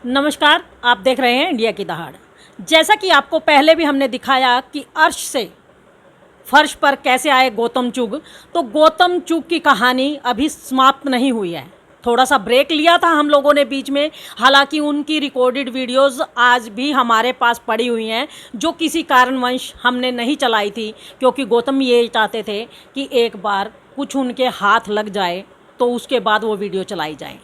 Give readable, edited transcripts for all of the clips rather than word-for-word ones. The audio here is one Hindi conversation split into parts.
नमस्कार, आप देख रहे हैं इंडिया की दहाड़। जैसा कि आपको पहले भी हमने दिखाया कि अर्श से फर्श पर कैसे आए गौतम चुग, तो गौतम चुग की कहानी अभी समाप्त नहीं हुई है। थोड़ा सा ब्रेक लिया था हम लोगों ने बीच में, हालांकि उनकी रिकॉर्डेड वीडियोस आज भी हमारे पास पड़ी हुई हैं, जो किसी कारणवश हमने नहीं चलाई थी, क्योंकि गौतम ये चाहते थे कि एक बार कुछ उनके हाथ लग जाए तो उसके बाद वो वीडियो चलाई जाए।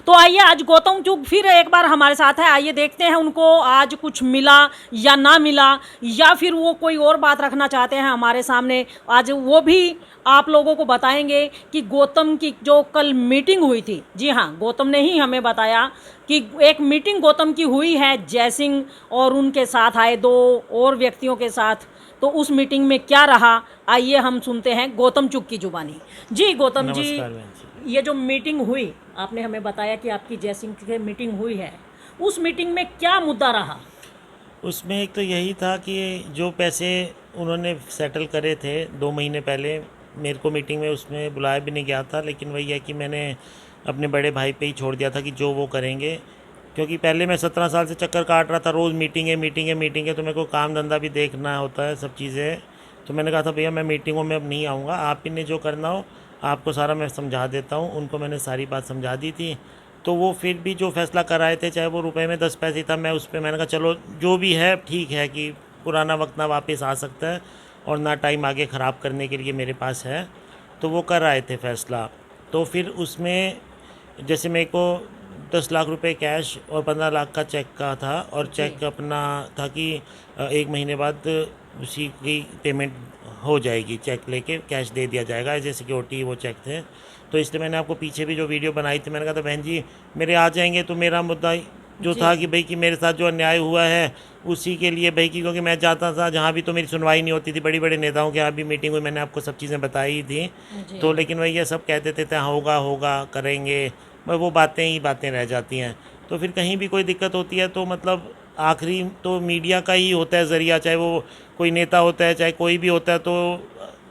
तो आइए, आज गौतम चुग फिर एक बार हमारे साथ है। आइए देखते हैं उनको आज कुछ मिला या ना मिला, या फिर वो कोई और बात रखना चाहते हैं हमारे सामने। आज वो भी आप लोगों को बताएंगे कि गौतम की जो कल मीटिंग हुई थी, जी हाँ, गौतम ने ही हमें बताया कि एक मीटिंग गौतम की हुई है जय सिंह और उनके साथ आए दो और व्यक्तियों के साथ। तो उस मीटिंग में क्या रहा, आइए हम सुनते हैं गौतम चुग की जुबानी। जी गौतम जी, ये जो मीटिंग हुई, आपने हमें बताया कि आपकी जय सिंह की मीटिंग हुई है, उस मीटिंग में क्या मुद्दा रहा? उसमें एक तो यही था कि जो पैसे उन्होंने सेटल करे थे 2 महीने पहले, मेरे को मीटिंग में उसमें बुलाया भी नहीं गया था, लेकिन वही है कि मैंने अपने बड़े भाई पे ही छोड़ दिया था कि जो वो करेंगे। क्योंकि पहले मैं 17 साल से चक्कर काट रहा था, रोज़ मीटिंग है मीटिंग है मीटिंग है, तो मेरे को काम धंधा भी देखना होता है, सब चीज़ें। तो मैंने कहा था भैया मैं मीटिंगों में अब नहीं आऊँगा, आप ही ने जो करना हो आपको सारा मैं समझा देता हूँ। उनको मैंने सारी बात समझा दी थी। तो वो फिर भी जो फैसला कराए थे, चाहे वो रुपए में 10 पैसे था, मैं उस पर मैंने कहा चलो जो भी है ठीक है, कि पुराना वक्त ना वापस आ सकता है और ना टाइम आगे ख़राब करने के लिए मेरे पास है। तो वो कर आए थे फैसला। तो फिर उसमें जैसे मेरे को 10 लाख रुपए कैश और 15 लाख का चेक का था, और चेक अपना था कि 1 महीने बाद उसी की पेमेंट हो जाएगी, चेक लेके कैश दे दिया जाएगा, एज ए सिक्योरिटी वो चेक थे। तो इसलिए मैंने आपको पीछे भी जो वीडियो बनाई थी, मैंने कहा था बहन जी मेरे आ जाएंगे, तो मेरा मुद्दा जो था कि भाई कि मेरे साथ जो अन्याय हुआ है उसी के लिए भाई, कि क्योंकि मैं चाहता था जहाँ भी तो मेरी सुनवाई नहीं होती थी, बड़ी बड़े नेताओं के यहाँ भी मीटिंग हुई, मैंने आपको सब चीज़ें बताई थी। तो लेकिन वही ये सब कहते थे होगा होगा करेंगे, पर वो बातें ही बातें रह जाती हैं। तो फिर कहीं भी कोई दिक्कत होती है तो मतलब आखिरी तो मीडिया का ही होता है ज़रिया, चाहे वो कोई नेता होता है चाहे कोई भी होता है, तो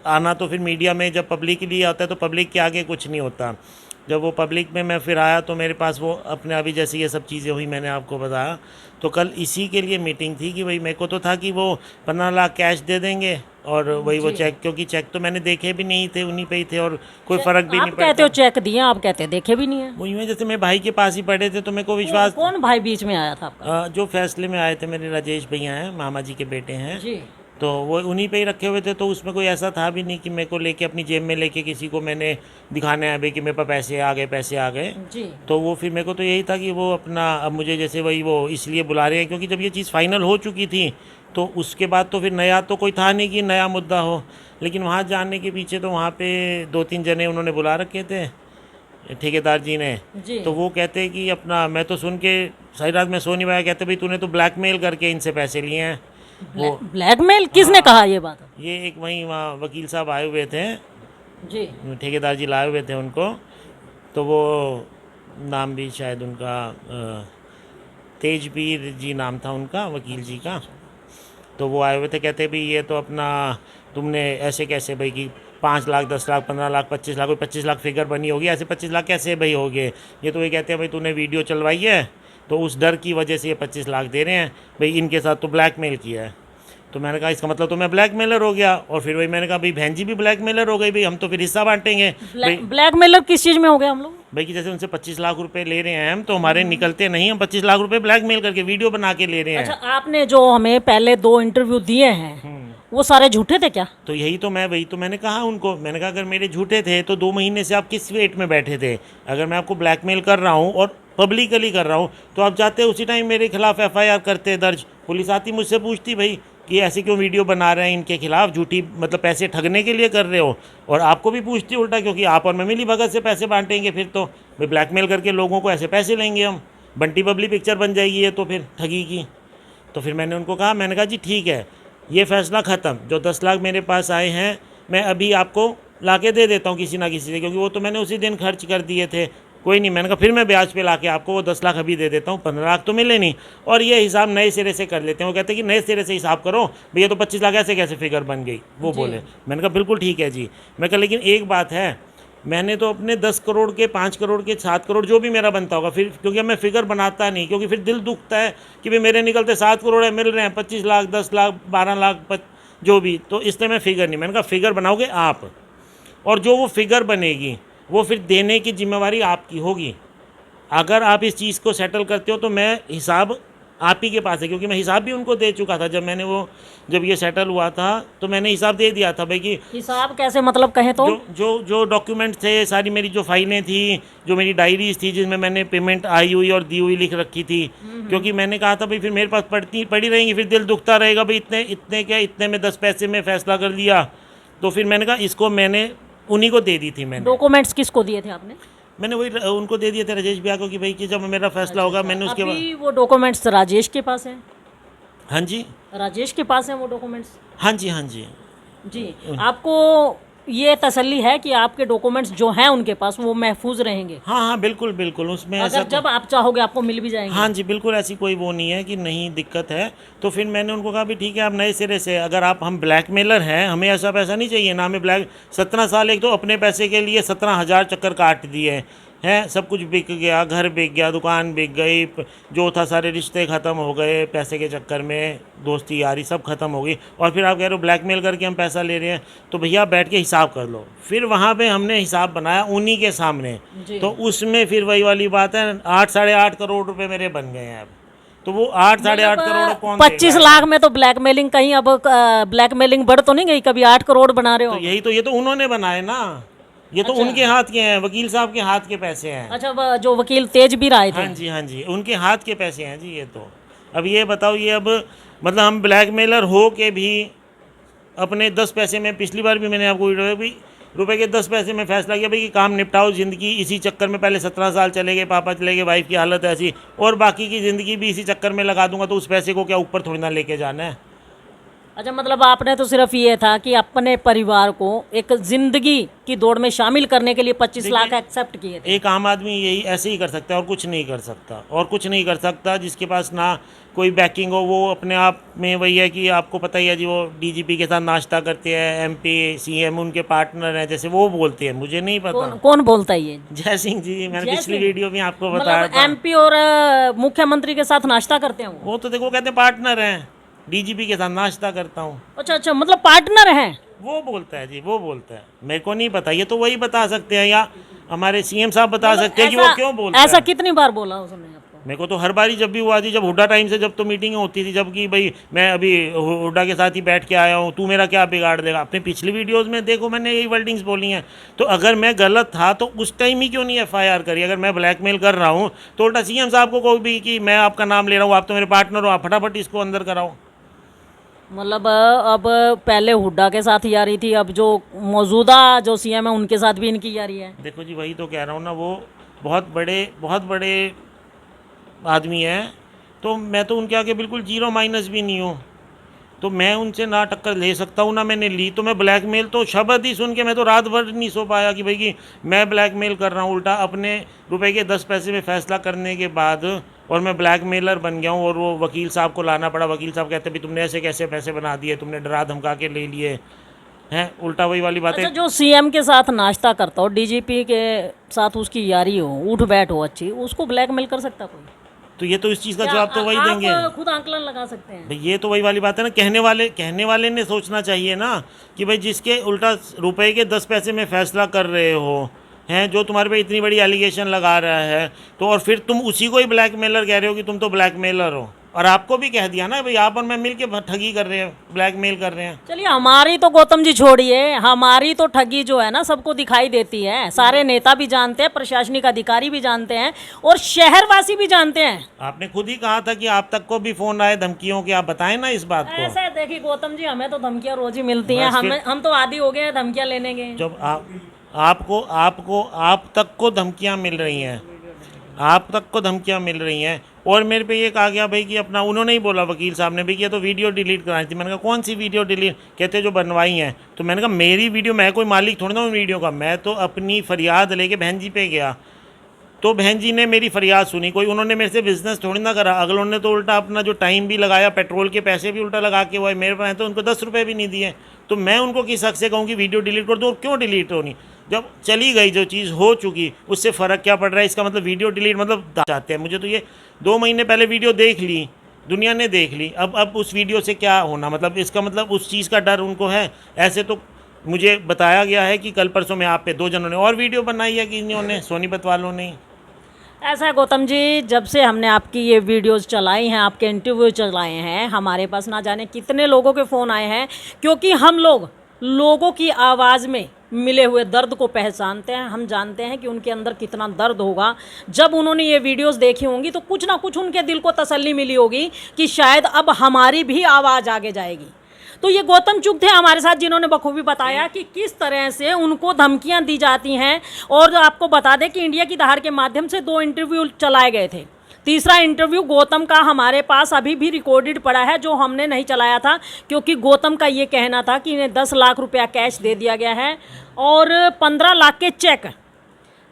आना तो फिर मीडिया में जब पब्लिक के लिए आता है तो पब्लिक के आगे कुछ नहीं होता। जब वो पब्लिक में मैं फिर आया तो मेरे पास वो अपने अभी जैसे ये सब चीज़ें हुई मैंने आपको बताया। तो कल इसी के लिए मीटिंग थी कि भाई मेरे को तो था कि वो 15 लाख कैश दे देंगे और वही वो चेक, क्योंकि चेक तो मैंने देखे भी नहीं थे, उन्हीं पे ही थे और कोई फ़र्क भी नहीं पड़ता। आप कहते हो चेक दिए, आप कहते हैं देखे भी नहीं है। वो यूँ है जैसे मेरे भाई के पास ही पड़े थे, तो मेरे को विश्वास। कौन भाई बीच में आया था आपका? जो फैसले में आए थे मेरे राजेश भैया हैं, मामा जी के बेटे हैं जी। तो वो उन्हीं पे ही रखे हुए थे। तो उसमें कोई ऐसा था भी नहीं कि मेरे को लेके अपनी जेब में लेके किसी को मैंने दिखाने आया भाई कि मेरे पास पैसे आ गए पैसे आ गए। जी। तो वो फिर मेरे को तो यही था कि वो अपना अब मुझे जैसे वही वो इसलिए बुला रहे हैं क्योंकि जब ये चीज़ फाइनल हो चुकी थी तो उसके बाद तो फिर नया तो कोई था नहीं कि नया मुद्दा हो। लेकिन वहाँ जाने के पीछे तो वहाँ पे 2-3 जने उन्होंने बुला रखे थे ठेकेदार जी ने। तो वो कहते कि अपना, मैं तो सुन के सारी रात में सो नहीं पाया, कहते भाई तूने तो ब्लैकमेल करके इनसे पैसे लिए हैं। वो ब्लैकमेल किसने कहा ये बात? ये एक वहीं वहाँ वकील साहब आए हुए थे जी। ठेकेदार जी लाए हुए थे उनको। तो वो नाम भी शायद उनका तेजवीर जी नाम था उनका, वकील जी का। तो वो आए हुए थे, कहते भाई ये तो अपना तुमने ऐसे कैसे भाई कि 5 लाख 10 लाख 15 लाख 25 लाख, कोई 25 लाख फिगर बनी होगी, ऐसे 25 लाख कैसे भाई हो गए? ये तो ये कहते हैं भाई तूने वीडियो चलवाई है तो उस डर की वजह से ये 25 लाख दे रहे हैं भाई, इनके साथ तो ब्लैकमेल किया है। तो मैंने कहा इसका मतलब तो मैं ब्लैकमेलर हो गया। और फिर वही मैंने कहा भाई बहन जी भी ब्लैकमेलर हो गई भाई, हम तो फिर हिस्सा बांटेंगे। ब्लैकमेलर किस चीज़ में हो गए हम लोग? भाई कि जैसे उनसे 25 लाख रुपए ले रहे हैं हम, तो हमारे निकलते नहीं, हम 25 लाख रुपए ब्लैकमेल करके वीडियो बना के ले रहे हैं। अच्छा, आपने जो हमें पहले 2 इंटरव्यू दिए हैं वो सारे झूठे थे क्या? तो यही तो वही तो मैंने कहा उनको, मैंने कहा अगर मेरे झूठे थे तो 2 महीने से आप किस वेट में बैठे थे? अगर मैं आपको ब्लैकमेल कर रहा हूँ और पब्लिकली कर रहा हूँ तो आप जाते उसी टाइम मेरे खिलाफ FIR करते दर्ज, पुलिस आती मुझसे पूछती भाई कि ऐसे क्यों वीडियो बना रहे हैं इनके खिलाफ, झूठी मतलब पैसे ठगने के लिए कर रहे हो। और आपको भी पूछती उल्टा, क्योंकि आप और मैं मिली भगत से पैसे बांटेंगे, फिर तो भाई ब्लैकमेल करके लोगों को ऐसे पैसे लेंगे हम, बंटी बबली पिक्चर बन जाएगी ये तो फिर ठगी की। तो फिर मैंने उनको कहा, मैंने कहा जी ठीक है ये फैसला ख़त्म, जो 10 लाख मेरे पास आए हैं मैं अभी आपको ला के दे देता हूँ किसी ना किसी से, क्योंकि वो तो मैंने उसी दिन खर्च कर दिए थे। कोई नहीं, मैंने कहा फिर मैं ब्याज पे लाके आपको वो 10 लाख अभी दे देता हूँ, 15 लाख तो मिले नहीं, और ये हिसाब नए सिरे से कर लेते हैं। वो कहते हैं कि नए सिरे से हिसाब करो भैया, तो 25 लाख ऐसे कैसे फिगर बन गई? वो बोले। मैंने कहा बिल्कुल ठीक है जी। मैं कहा लेकिन एक बात है मैंने तो अपने 10 करोड़ के, 5 करोड़ के, 7 करोड़ जो भी मेरा बनता होगा, फिर क्योंकि मैं फिगर बनाता नहीं, क्योंकि फिर दिल दुखता है कि भाई मेरे निकलते 7 करोड़ है, मिल रहे हैं 25 लाख, 10 लाख, 12 लाख, जो भी, तो इसलिए मैं फिगर नहीं, मैंने कहा फिगर बनाओगे आप, और जो वो फिगर बनेगी वो फिर देने की जिम्मेवारी आपकी होगी। अगर आप इस चीज़ को सेटल करते हो तो मैं हिसाब आप ही के पास है, क्योंकि मैं हिसाब भी उनको दे चुका था जब ये सेटल हुआ था तो मैंने हिसाब दे दिया था भाई कि हिसाब कैसे, मतलब कहें तो जो डॉक्यूमेंट थे, सारी मेरी जो फाइलें थी, जो मेरी डायरीज थी जिसमें मैंने पेमेंट आई हुई और दी हुई लिख रखी थी, क्योंकि मैंने कहा था भाई फिर मेरे पास पड़ी रहेंगी, फिर दिल दुखता रहेगा भाई इतने में 10 पैसे में फैसला कर लिया। तो फिर मैंने कहा इसको मैंने उन्हीं को दे दी थी। मैंने डॉक्यूमेंट्स किसको दिए थे आपने? मैंने वही उनको दे दिए थे, राजेश भैया को, कि भाई कि जब मेरा फैसला होगा मैंने उसके बाद। अभी वो डॉक्यूमेंट्स राजेश के पास हैं? हाँ जी, राजेश के पास हैं वो डॉक्यूमेंट्स? हाँ जी, हाँ जी जी। आपको ये तसल्ली है कि आपके डॉक्यूमेंट्स जो हैं उनके पास वो महफूज रहेंगे? हाँ हाँ, बिल्कुल बिल्कुल, उसमें अगर जब आप चाहोगे आपको मिल भी जाएंगे? हाँ जी, बिल्कुल, ऐसी कोई वो नहीं है कि नहीं दिक्कत है। तो फिर मैंने उनको कहा भी ठीक है, आप नए सिरे से, अगर हम ब्लैकमेलर हैं, हमें ऐसा पैसा नहीं चाहिए ना, हमें 17 साल एक तो अपने पैसे के लिए 17,000 चक्कर काट दिए हैं, सब कुछ बिक गया, घर बिक गया, दुकान बिक गई, जो था सारे रिश्ते ख़त्म हो गए पैसे के चक्कर में, दोस्ती यारी सब ख़त्म हो गई, और फिर आप कह रहे हो ब्लैकमेल करके हम पैसा ले रहे हैं। तो भैया बैठ के हिसाब कर लो। फिर वहाँ पे हमने हिसाब बनाया उन्हीं के सामने, तो उसमें फिर वही वाली बात है, 8 साढ़े 8 करोड़ रुपये मेरे बन गए हैं अब। तो वो 8 साढ़े 8 करोड़ कौन 25 लाख में तो ब्लैकमेलिंग कहीं, अब ब्लैकमेलिंग बढ़ तो नहीं गई? कभी 8 करोड़ बना रहे हो? तो ये तो उन्होंने बनाए ना, ये तो उनके हाथ के हैं, वकील साहब के हाथ के पैसे हैं। अच्छा, जो वकील तेज भी राय थे? हाँ जी, हाँ जी, उनके हाथ के पैसे हैं जी ये तो। अब ये बताओ, ये अब मतलब हम ब्लैकमेलर हो के भी अपने 10 पैसे में, पिछली बार भी मैंने आपको रुपए के 10 पैसे में फैसला किया भाई कि काम निपटाओ, ज़िंदगी इसी चक्कर में, पहले 17 साल चले गए, पापा चले गए, वाइफ की हालत ऐसी, और बाकी की ज़िंदगी भी इसी चक्कर में लगा दूंगा, तो उस पैसे को क्या ऊपर थोड़ी ना लेके जाना है। अच्छा, मतलब आपने तो सिर्फ ये था कि अपने परिवार को एक जिंदगी की दौड़ में शामिल करने के लिए 25 लाख एक्सेप्ट किए थे। एक आम आदमी यही ऐसे ही कर सकता है, और कुछ नहीं कर सकता, और कुछ नहीं कर सकता जिसके पास ना कोई बैकिंग हो। वो अपने आप में वही है कि आपको पता ही है जी, वो डीजीपी के साथ नाश्ता करते हैं, एमपी सीएम उनके पार्टनर हैं, जैसे वो बोलते हैं, मुझे नहीं पता कौन बोलता है ये? जय सिंह जी, मैंने पिछली वीडियो में आपको मतलब बताया था। एमपी और मुख्यमंत्री के साथ नाश्ता करते हैं वो तो देखो कहते हैं पार्टनर हैं, डीजीपी के साथ नाश्ता करता हूँ। अच्छा, मतलब पार्टनर हैं? वो बोलता है जी, वो बोलता है, मेरे को नहीं पता, ये तो वही बता सकते हैं, या हमारे सीएम साहब बता सकते हैं कि वो क्यों बोलता है। ऐसा कितनी बार बोला उसने आपको? मेरे को तो हर बारी जब भी हुआ थी, जब हुड्डा टाइम से, जब तो मीटिंग होती थी, जब कि भाई मैं अभी हुड्डा के साथ ही बैठ के आया हूँ, तू मेरा क्या बिगाड़ देगा। अपने पिछली वीडियोस में देखो, मैंने यही वर्डिंग्स बोली हैं। तो अगर मैं गलत था तो उस टाइम ही क्यों नहीं एफआईआर करी? अगर मैं ब्लैकमेल कर रहा हूँ तो उल्टा सीएम साहब को कहो भी कि मैं आपका नाम ले रहा हूँ, आप तो मेरे पार्टनर हो, आप फटाफट इसको अंदर कराओ। मतलब अब पहले हुड्डा के साथ यारी थी, अब जो मौजूदा जो सीएम है उनके साथ भी इनकी यारी है। देखो जी, वही तो कह रहा हूँ ना, वो बहुत बड़े आदमी हैं, तो मैं तो उनके आगे बिल्कुल जीरो माइनस भी नहीं हूँ, तो मैं उनसे ना टक्कर ले सकता हूँ, ना मैंने ली। तो मैं ब्लैकमेल तो शब्द ही सुन के मैं तो रात भर नहीं सो पाया कि भाई कि मैं ब्लैकमेल कर रहा हूँ, उल्टा अपने रुपए के 10 पैसे में फ़ैसला करने के बाद, और मैं ब्लैकमेलर बन गया हूँ। और वो वकील साहब को लाना पड़ा, वकील साहब कहते भी तुमने ऐसे कैसे पैसे बना दिए, तुमने डरा धमका के ले लिए हैं, उल्टा वही वाली बात है। अच्छा, जो सीएम के साथ नाश्ता करता हो, डीजीपी के साथ उसकी यारी हो, उठ बैठ हो अच्छी, उसको ब्लैकमेल कर सकता कोई? तो ये तो इस चीज़ का जवाब तो वही देंगे, आप खुद आंकलन लगा सकते हैं। भाई ये तो वही वाली बात है ना, कहने वाले ने सोचना चाहिए ना कि भाई जिसके उल्टा रुपए के 10 पैसे में फ़ैसला कर रहे हो हैं, जो तुम्हारे पे इतनी बड़ी एलिगेशन लगा रहा है, तो और फिर तुम उसी को ही ब्लैकमेलर कह रहे हो कि तुम तो ब्लैकमेलर हो। और आपको भी कह दिया ना भाई, आप और मैं मिल के ठगी कर रहे हैं, ब्लैकमेल कर रहे हैं। चलिए, हमारी तो गौतम जी छोड़िए, हमारी तो ठगी जो है ना सबको दिखाई देती है, सारे नेता भी जानते हैं, प्रशासनिक अधिकारी भी जानते हैं, और शहरवासी भी जानते हैं। आपने खुद ही कहा था कि आप तक को भी फोन आए धमकियों के, आप बताएं ना इस बात को। ऐसा देखिए गौतम जी, हमें तो धमकियां रोज ही मिलती हैं, हम तो आदी हो गए हैं धमकियां लेने के। जब आप तक को धमकियां मिल रही हैं, आप तक को धमकियां मिल रही हैं, और मेरे पे ये कहा गया भाई कि अपना, उन्होंने ही बोला वकील साहब ने भी कि तो वीडियो डिलीट करानी थी। मैंने कहा कौन सी वीडियो डिलीट? कहते जो बनवाई हैं। तो मैंने कहा मेरी वीडियो, मैं कोई मालिक थोड़ी ना हूँ वीडियो का, मैं तो अपनी फरियाद लेके बहन जी पे गया, तो बहन जी ने मेरी फरियाद सुनी, कोई उन्होंने मेरे से बिजनेस थोड़ी ना करा। अगलों ने तो उल्टा अपना जो टाइम भी लगाया, पेट्रोल के पैसे भी उल्टा लगा के हुआ, मेरे पास तो उनको 10 रुपये भी नहीं दिए। तो मैं उनको किस हक से कहूँ कि वीडियो डिलीट कर दो? और क्यों डिलीट होनी? जब चली गई जो चीज़ हो चुकी उससे फ़र्क क्या पड़ रहा है? इसका मतलब वीडियो डिलीट मतलब चाहते हैं। मुझे तो ये 2 महीने पहले वीडियो देख ली, दुनिया ने देख ली, अब उस वीडियो से क्या होना? मतलब इसका मतलब उस चीज़ का डर उनको है। ऐसे तो मुझे बताया गया है कि कल परसों में आप पे 2 जनों ने और वीडियो बनाई है कि इन्होंने सोनीपत वालों ने। ऐसा है गौतम जी, जब से हमने आपकी ये वीडियोस चलाई हैं, आपके इंटरव्यू चलाए हैं, हमारे पास ना जाने कितने लोगों के फ़ोन आए हैं, क्योंकि हम लोगों की आवाज़ में मिले हुए दर्द को पहचानते हैं। हम जानते हैं कि उनके अंदर कितना दर्द होगा। जब उन्होंने ये वीडियोस देखी होंगी तो कुछ ना कुछ उनके दिल को तसल्ली मिली होगी कि शायद अब हमारी भी आवाज़ आगे जाएगी। तो ये गौतम चुग थे हमारे साथ, जिन्होंने बखूबी बताया कि किस तरह से उनको धमकियां दी जाती हैं। और आपको बता दें कि इंडिया की दहाड़ के माध्यम से 2 इंटरव्यू चलाए गए थे। तीसरा इंटरव्यू गौतम का हमारे पास अभी भी रिकॉर्डेड पड़ा है, जो हमने नहीं चलाया था, क्योंकि गौतम का ये कहना था कि इन्हें 10 लाख रुपया कैश दे दिया गया है और 15 लाख के चेक।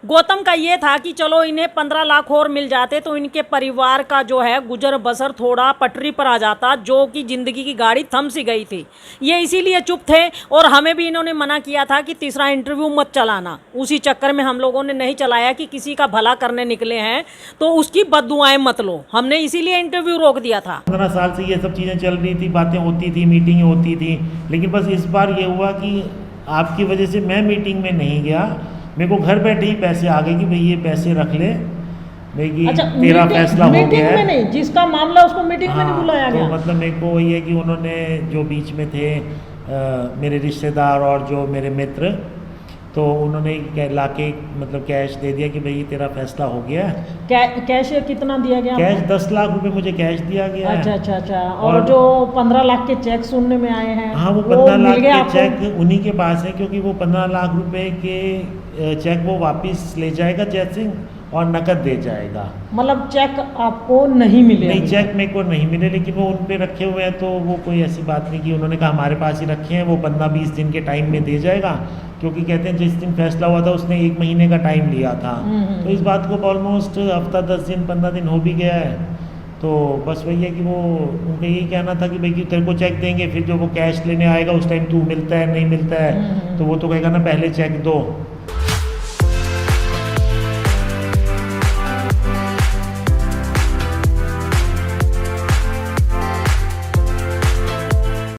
गौतम का ये था कि चलो इन्हें 15 लाख और मिल जाते तो इनके परिवार का जो है गुजर बसर थोड़ा पटरी पर आ जाता, जो कि ज़िंदगी की गाड़ी थम सी गई थी। ये इसीलिए चुप थे और हमें भी इन्होंने मना किया था कि तीसरा इंटरव्यू मत चलाना। उसी चक्कर में हम लोगों ने नहीं चलाया कि किसी का भला करने निकले हैं तो उसकी बददुआएं मत लो, हमने इसीलिए इंटरव्यू रोक दिया था। 15 साल से ये सब चीज़ें चल रही थी, बातें होती थी, मीटिंग होती थी, लेकिन बस इस बार ये हुआ कि आपकी वजह से मैं मीटिंग में नहीं गया। मेरे को घर बैठे ही पैसे आ गए कि भाई ये पैसे रख ले, भाई कि तेरा फैसला हो गया है। नहीं, जिसका मामला उसको मीटिंग में नहीं बुलाया तो गया। मतलब मेरे को वही है कि उन्होंने जो बीच में थे मेरे रिश्तेदार और जो मेरे मित्र, तो उन्होंने लाके मतलब कैश दे दिया कि भाई तेरा फैसला हो गया है। कैश कितना दिया गया? कैश 10 लाख रुपए मुझे कैश दिया गया है। अच्छा। और जो 15 लाख के चेक सुनने में आए हैं, हाँ, वो 15 लाख के चेक उन्हीं के पास है, क्योंकि वो 15 लाख रुपए के चेक वो वापस ले जाएगा जय सिंह और नकद दे जाएगा। मतलब चेक आपको नहीं मिले? नहीं, चेक मेरे को नहीं मिले, लेकिन वो उन पे रखे हुए हैं, तो वो कोई ऐसी बात नहीं कि उन्होंने कहा हमारे पास ही रखे हैं, वो 15-20 दिन के टाइम में दे जाएगा, क्योंकि कहते हैं जिस दिन फैसला हुआ था उसने 1 महीने का टाइम लिया था। तो इस बात को ऑलमोस्ट हफ्ता 10 दिन 15 दिन हो भी गया है। तो बस वही है कि वो उनका यही कहना था कि भाई कि तेरे को चेक देंगे, फिर जो वो कैश लेने आएगा उस टाइम तू मिलता है नहीं मिलता है, तो वो तो कहेगा ना पहले चेक दो।